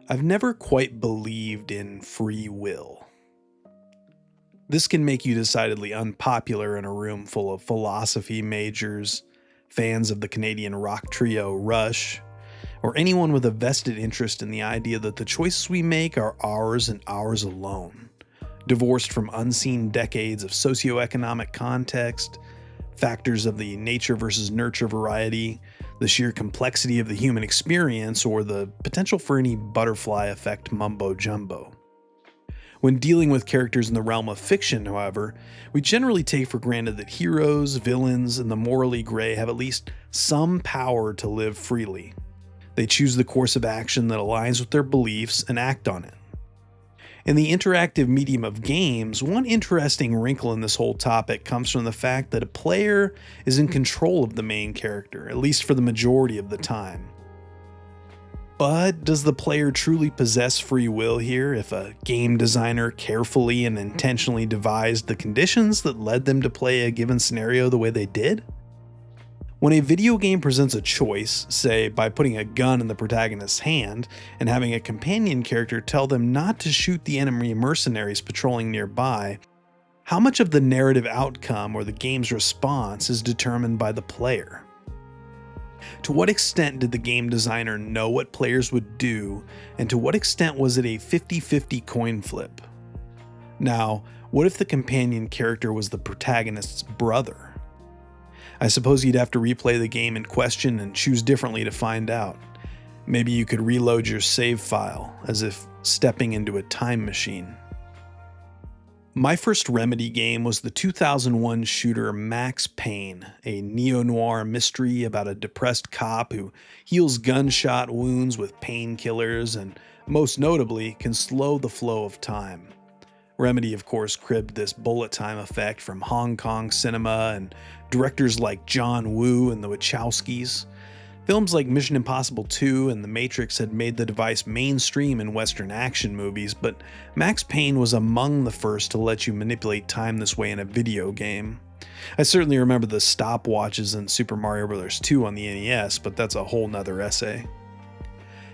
I've never quite believed in free will. This can make you decidedly unpopular in a room full of philosophy majors, fans of the Canadian rock trio Rush, or anyone with a vested interest in the idea that the choices we make are ours and ours alone, divorced from unseen decades of socioeconomic context, factors of the nature versus nurture variety, the sheer complexity of the human experience, or the potential for any butterfly effect mumbo jumbo. When dealing with characters in the realm of fiction, however, we generally take for granted that heroes, villains, and the morally gray have at least some power to live freely. They choose the course of action that aligns with their beliefs and act on it. In the interactive medium of games, one interesting wrinkle in this whole topic comes from the fact that a player is in control of the main character, at least for the majority of the time. But does the player truly possess free will here if a game designer carefully and intentionally devised the conditions that led them to play a given scenario the way they did? When a video game presents a choice, say by putting a gun in the protagonist's hand and having a companion character tell them not to shoot the enemy mercenaries patrolling nearby, how much of the narrative outcome or the game's response is determined by the player? To what extent did the game designer know what players would do, and to what extent was it a 50-50 coin flip? Now, what if the companion character was the protagonist's brother? I suppose you'd have to replay the game in question and choose differently to find out. Maybe you could reload your save file, as if stepping into a time machine. My first Remedy game was the 2001 shooter Max Payne, a neo-noir mystery about a depressed cop who heals gunshot wounds with painkillers and, most notably, can slow the flow of time. Remedy, of course, cribbed this bullet time effect from Hong Kong cinema and directors like John Woo and the Wachowskis. Films like Mission Impossible 2 and The Matrix had made the device mainstream in Western action movies, but Max Payne was among the first to let you manipulate time this way in a video game. I certainly remember the stopwatches in Super Mario Bros. 2 on the NES, but that's a whole nother essay.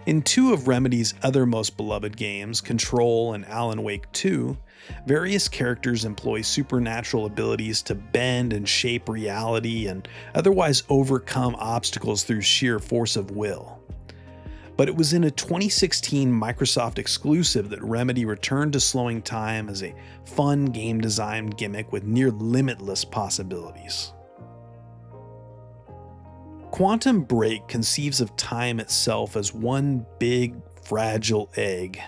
In two of Remedy's other most beloved games, Control and Alan Wake 2, various characters employ supernatural abilities to bend and shape reality and otherwise overcome obstacles through sheer force of will. But it was in a 2016 Microsoft exclusive that Remedy returned to slowing time as a fun game design gimmick with near limitless possibilities. Quantum Break conceives of time itself as one big, fragile egg.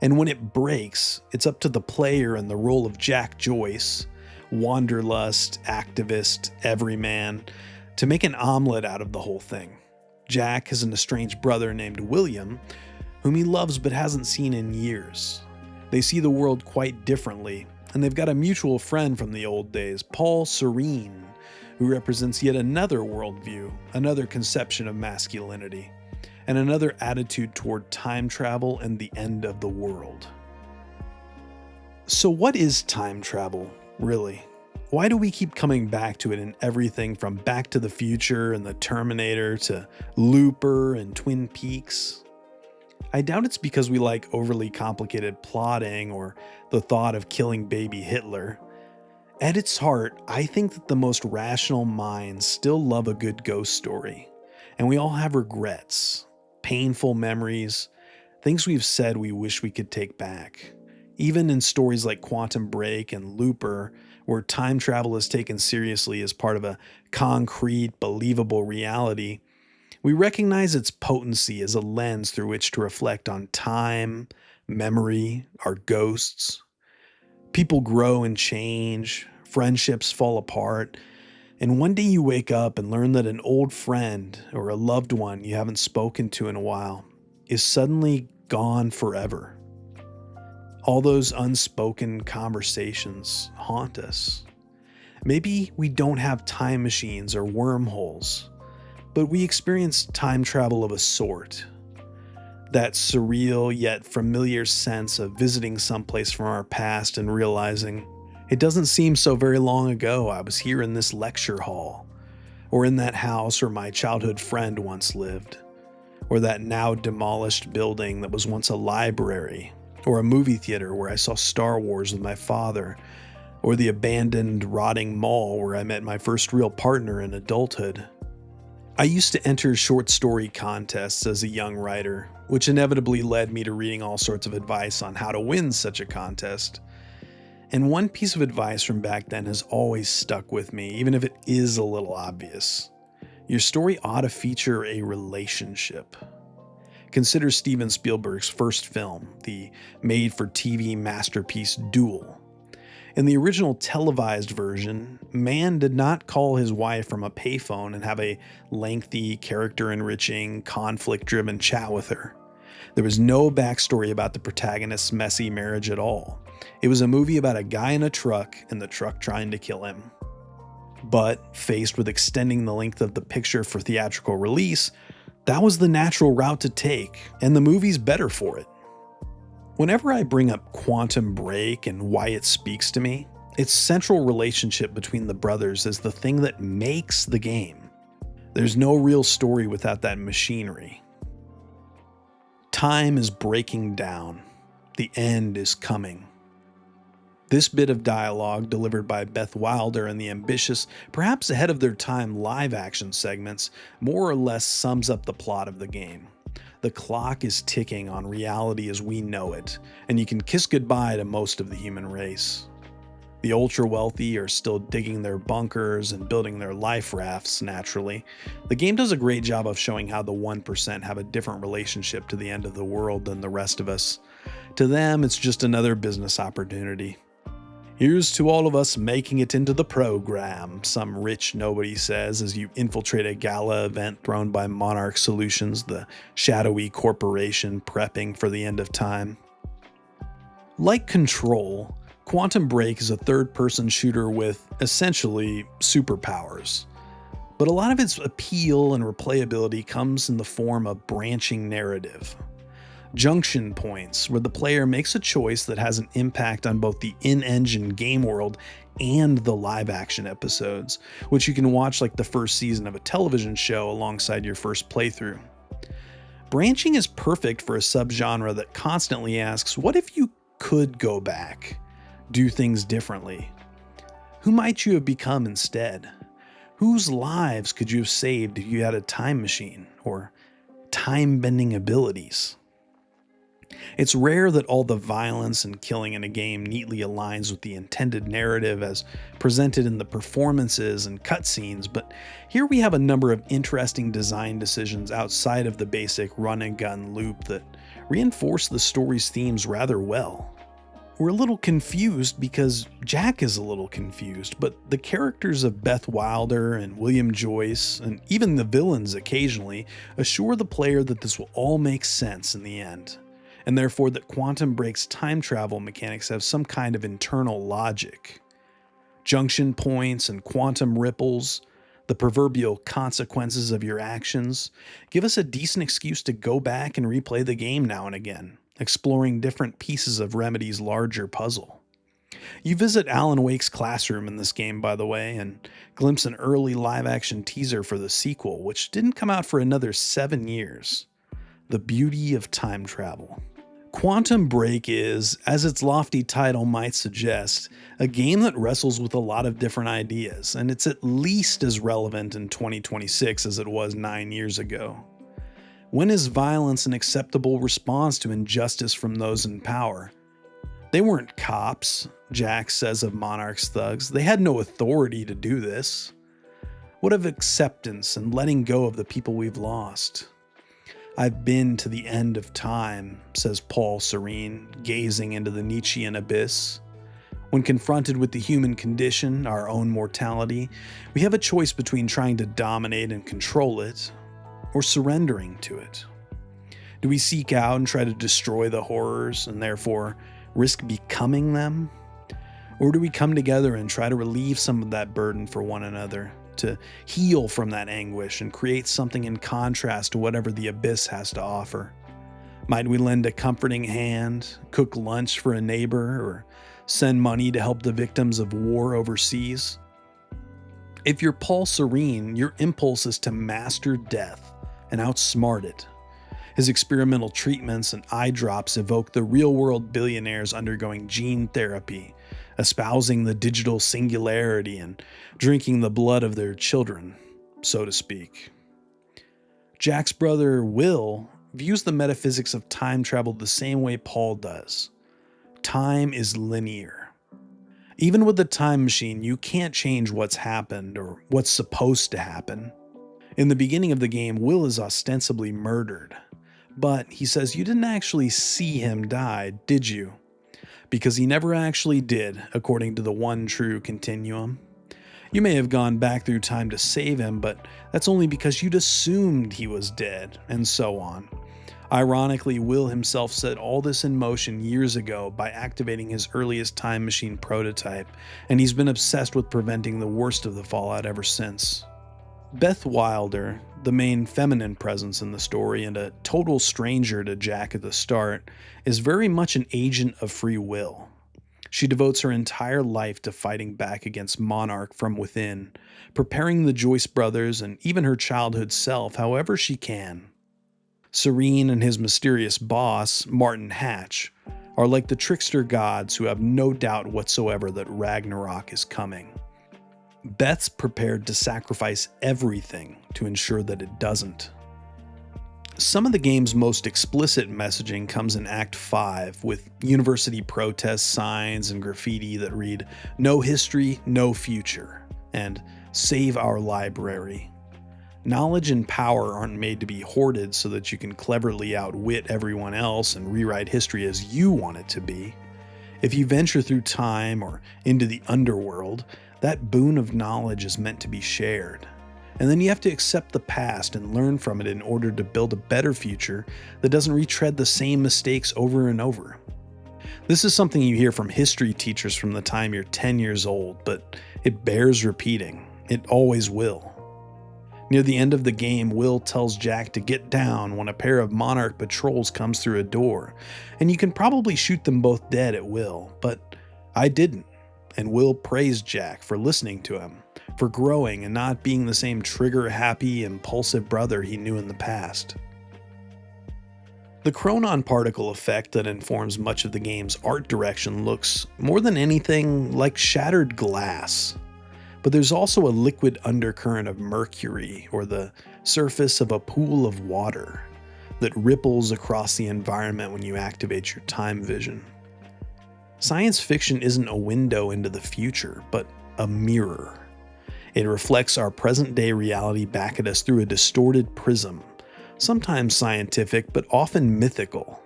And when it breaks, it's up to the player in the role of Jack Joyce, wanderlust, activist, everyman, to make an omelet out of the whole thing. Jack has an estranged brother named William, whom he loves but hasn't seen in years. They see the world quite differently, and they've got a mutual friend from the old days, Paul Serene, who represents yet another worldview, another conception of masculinity, and another attitude toward time travel and the end of the world. So what is time travel, really? Why do we keep coming back to it in everything from Back to the Future and the Terminator to Looper and Twin Peaks? I doubt it's because we like overly complicated plotting or the thought of killing baby Hitler. At its heart, I think that the most rational minds still love a good ghost story, and we all have regrets, painful memories, things we've said we wish we could take back. Even in stories like Quantum Break and Looper, where time travel is taken seriously as part of a concrete, believable reality, we recognize its potency as a lens through which to reflect on time, memory, our ghosts. People grow and change, friendships fall apart, and one day you wake up and learn that an old friend or a loved one you haven't spoken to in a while is suddenly gone forever. All those unspoken conversations haunt us. Maybe we don't have time machines or wormholes, but we experience time travel of a sort. That surreal yet familiar sense of visiting someplace from our past and realizing, it doesn't seem so very long ago I was here in this lecture hall, or in that house where my childhood friend once lived, or that now demolished building that was once a library, or a movie theater where I saw Star Wars with my father, or the abandoned, rotting mall where I met my first real partner in adulthood. I used to enter short story contests as a young writer, which inevitably led me to reading all sorts of advice on how to win such a contest. And one piece of advice from back then has always stuck with me, even if it is a little obvious. Your story ought to feature a relationship. Consider Steven Spielberg's first film, the made-for-TV masterpiece Duel. In the original televised version, man did not call his wife from a payphone and have a lengthy, character-enriching, conflict-driven chat with her. There was no backstory about the protagonist's messy marriage at all. It was a movie about a guy in a truck and the truck trying to kill him. But, faced with extending the length of the picture for theatrical release, that was the natural route to take, and the movie's better for it. Whenever I bring up Quantum Break and why it speaks to me, its central relationship between the brothers is the thing that makes the game. There's no real story without that machinery. Time is breaking down. The end is coming. This bit of dialogue, delivered by Beth Wilder in the ambitious, perhaps ahead of their time live-action segments, more or less sums up the plot of the game. The clock is ticking on reality as we know it, and you can kiss goodbye to most of the human race. The ultra-wealthy are still digging their bunkers and building their life rafts, naturally. The game does a great job of showing how the 1% have a different relationship to the end of the world than the rest of us. To them, it's just another business opportunity. Here's to all of us making it into the program, some rich nobody says as you infiltrate a gala event thrown by Monarch Solutions, the shadowy corporation prepping for the end of time. Like Control, Quantum Break is a third-person shooter with, essentially, superpowers. But a lot of its appeal and replayability comes in the form of branching narrative. Junction points, where the player makes a choice that has an impact on both the in-engine game world and the live-action episodes, which you can watch like the first season of a television show alongside your first playthrough. Branching is perfect for a subgenre that constantly asks, what if you could go back, do things differently? Who might you have become instead? Whose lives could you have saved if you had a time machine or time-bending abilities? It's rare that all the violence and killing in a game neatly aligns with the intended narrative as presented in the performances and cutscenes, but here we have a number of interesting design decisions outside of the basic run-and-gun loop that reinforce the story's themes rather well. We're a little confused because Jack is a little confused, but the characters of Beth Wilder and William Joyce, and even the villains occasionally, assure the player that this will all make sense in the end, and therefore that Quantum Break's time travel mechanics have some kind of internal logic. Junction points and quantum ripples, the proverbial consequences of your actions, give us a decent excuse to go back and replay the game now and again, exploring different pieces of Remedy's larger puzzle. You visit Alan Wake's classroom in this game, by the way, and glimpse an early live-action teaser for the sequel, which didn't come out for another 7 years. The beauty of time travel. Quantum Break is, as its lofty title might suggest, a game that wrestles with a lot of different ideas, and it's at least as relevant in 2026 as it was 9 years ago. When is violence an acceptable response to injustice from those in power? They weren't cops, Jack says of Monarch's thugs. They had no authority to do this. What of acceptance and letting go of the people we've lost? I've been to the end of time, says Paul Serene, gazing into the Nietzschean abyss. When confronted with the human condition, our own mortality, we have a choice between trying to dominate and control it, or surrendering to it. Do we seek out and try to destroy the horrors and therefore risk becoming them? Or do we come together and try to relieve some of that burden for one another, to heal from that anguish and create something in contrast to whatever the abyss has to offer? Might we lend a comforting hand, cook lunch for a neighbor, or send money to help the victims of war overseas? If you're Paul Serene, your impulse is to master death and outsmart it. His experimental treatments and eye drops evoke the real-world billionaires undergoing gene therapy, espousing the digital singularity and drinking the blood of their children, so to speak. Jack's brother, Will, views the metaphysics of time travel the same way Paul does. Time is linear. Even with the time machine, you can't change what's happened or what's supposed to happen. In the beginning of the game, Will is ostensibly murdered. But he says you didn't actually see him die, did you? Because he never actually did, according to the one true continuum. You may have gone back through time to save him, but that's only because you'd assumed he was dead, and so on. Ironically, Will himself set all this in motion years ago by activating his earliest time machine prototype, and he's been obsessed with preventing the worst of the fallout ever since. Beth Wilder, the main feminine presence in the story and a total stranger to Jack at the start, is very much an agent of free will. She devotes her entire life to fighting back against Monarch from within, preparing the Joyce brothers and even her childhood self however she can. Serene and his mysterious boss, Martin Hatch, are like the trickster gods who have no doubt whatsoever that Ragnarok is coming. Beth's prepared to sacrifice everything to ensure that it doesn't. Some of the game's most explicit messaging comes in Act 5, with university protest signs and graffiti that read, "No history, no future," and "Save our library." Knowledge and power aren't made to be hoarded so that you can cleverly outwit everyone else and rewrite history as you want it to be. If you venture through time or into the underworld, that boon of knowledge is meant to be shared. And then you have to accept the past and learn from it in order to build a better future that doesn't retread the same mistakes over and over. This is something you hear from history teachers from the time you're 10 years old, but it bears repeating. It always will. Near the end of the game, Will tells Jack to get down when a pair of Monarch patrols comes through a door, and you can probably shoot them both dead at will, but I didn't. And Will praised Jack for listening to him, for growing and not being the same trigger-happy, impulsive brother he knew in the past. The chronon particle effect that informs much of the game's art direction looks, more than anything, like shattered glass. But there's also a liquid undercurrent of mercury, or the surface of a pool of water, that ripples across the environment when you activate your time vision. Science fiction isn't a window into the future, but a mirror. It reflects our present-day reality back at us through a distorted prism, sometimes scientific, but often mythical.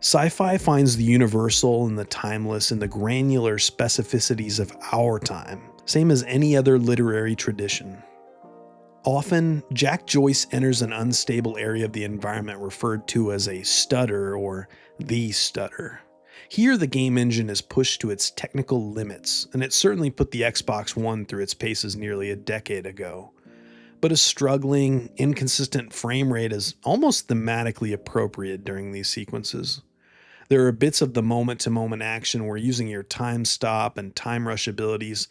Sci-fi finds the universal and the timeless in the granular specificities of our time, same as any other literary tradition. Often, Jack Joyce enters an unstable area of the environment referred to as a stutter or the stutter. Here, the game engine is pushed to its technical limits, and it certainly put the Xbox One through its paces nearly a decade ago. But a struggling, inconsistent frame rate is almost thematically appropriate during these sequences. There are bits of the moment-to-moment action where using your time stop and time rush abilities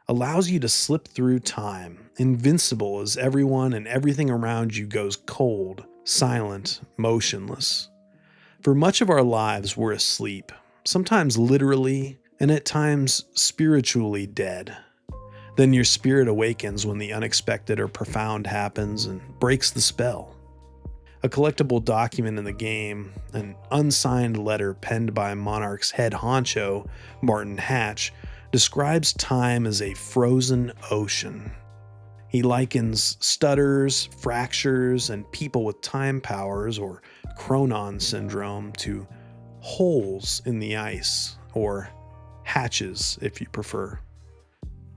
allows you to slip through time, invincible as everyone and everything around you goes cold, silent, motionless. For much of our lives, we're asleep, sometimes literally, and at times spiritually dead. Then your spirit awakens when the unexpected or profound happens and breaks the spell. A collectible document in the game, an unsigned letter penned by Monarch's head honcho, Martin Hatch, describes time as a frozen ocean. He likens stutters, fractures, and people with time powers, or chronon syndrome, to holes in the ice, or hatches if you prefer.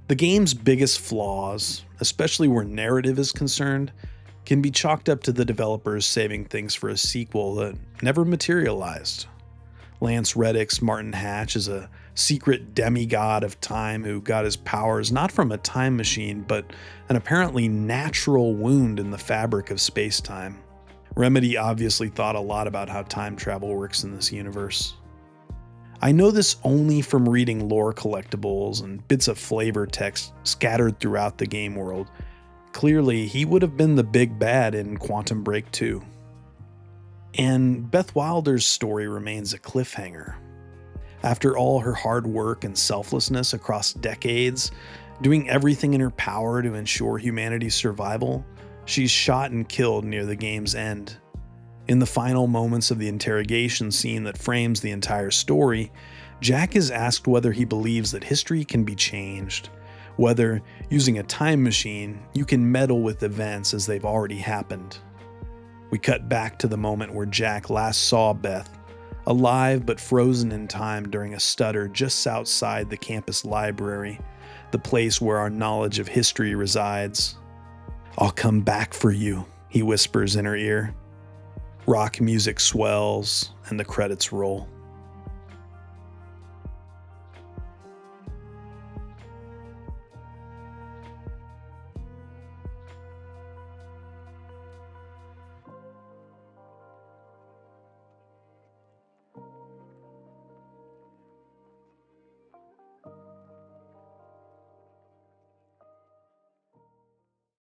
The game's biggest flaws, especially where narrative is concerned, can be chalked up to the developers saving things for a sequel that never materialized. Lance Reddick's Martin Hatch is a secret demigod of time who got his powers not from a time machine, but an apparently natural wound in the fabric of space-time. Remedy obviously thought a lot about how time travel works in this universe. I know this only from reading lore collectibles and bits of flavor text scattered throughout the game world. Clearly, he would have been the big bad in Quantum Break 2. And Beth Wilder's story remains a cliffhanger. After all her hard work and selflessness across decades, doing everything in her power to ensure humanity's survival, she's shot and killed near the game's end. In the final moments of the interrogation scene that frames the entire story, Jack is asked whether he believes that history can be changed, whether, using a time machine, you can meddle with events as they've already happened. We cut back to the moment where Jack last saw Beth, alive but frozen in time during a stutter just outside the campus library, the place where our knowledge of history resides. "I'll come back for you," he whispers in her ear. Rock music swells and the credits roll.